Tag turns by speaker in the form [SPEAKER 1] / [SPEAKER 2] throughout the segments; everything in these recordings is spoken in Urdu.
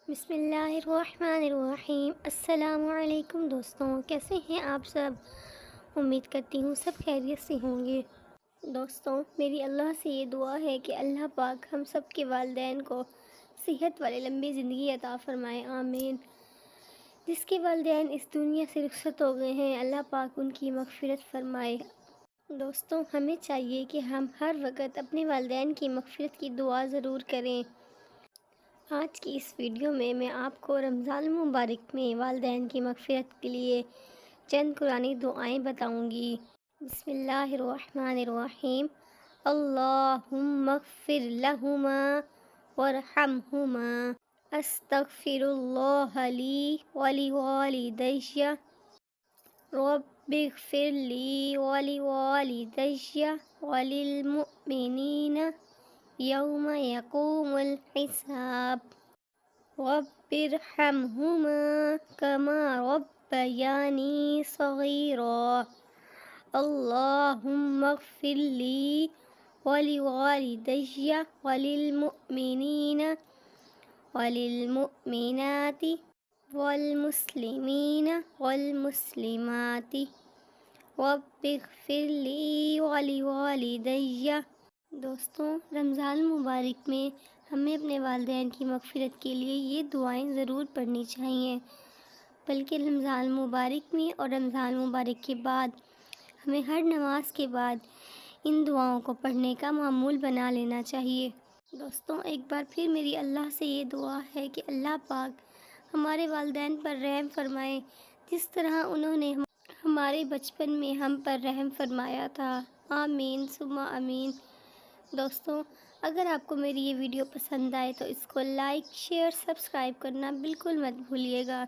[SPEAKER 1] بسم اللہ الرحمن الرحیم۔ السلام علیکم دوستوں، کیسے ہیں آپ سب؟ امید کرتی ہوں سب خیریت سے ہوں گے۔ دوستوں، میری اللہ سے یہ دعا ہے کہ اللہ پاک ہم سب کے والدین کو صحت والی لمبی زندگی عطا فرمائے، آمین۔ جس کے والدین اس دنیا سے رخصت ہو گئے ہیں، اللہ پاک ان کی مغفرت فرمائے۔ دوستوں، ہمیں چاہیے کہ ہم ہر وقت اپنے والدین کی مغفرت کی دعا ضرور کریں۔ آج کی اس ویڈیو میں آپ کو رمضان المبارک میں والدین کی مغفرت کے لیے چند قرآنی دعائیں بتاؤں گی۔ بسم اللہ الرحمن الرحیم۔ اللہم اغفر لہما وارحمہما، استغفر اللہ لی ولوالدی، رب اغفر لی ولوالدی وللمؤمنین یوم یقوم الحساب، رب ارحمہما کما ربیانی صغیرا، اللہم اغفر لی ولوالدی وللمؤمنین والمؤمنات والمسلمین والمسلمات، رب اغفر لی ولوالدی۔ دوستوں، رمضان المبارک میں ہمیں اپنے والدین کی مغفرت کے لیے یہ دعائیں ضرور پڑھنی چاہیے، بلکہ رمضان المبارک میں اور رمضان المبارک کے بعد ہمیں ہر نماز کے بعد ان دعاؤں کو پڑھنے کا معمول بنا لینا چاہیے۔ دوستوں، ایک بار پھر میری اللہ سے یہ دعا ہے کہ اللہ پاک ہمارے والدین پر رحم فرمائے، جس طرح انہوں نے ہمارے بچپن میں ہم پر رحم فرمایا تھا، آمین ثم آمین۔ دوستوں، اگر آپ کو میری یہ ویڈیو پسند آئے تو اس کو لائک، شیئر، سبسکرائب کرنا بالکل مت بھولیے گا۔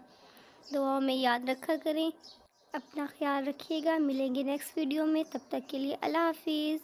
[SPEAKER 1] دعاؤں میں یاد رکھا کریں۔ اپنا خیال رکھیے گا، ملیں گے نیکسٹ ویڈیو میں، تب تک کے لیے اللہ حافظ۔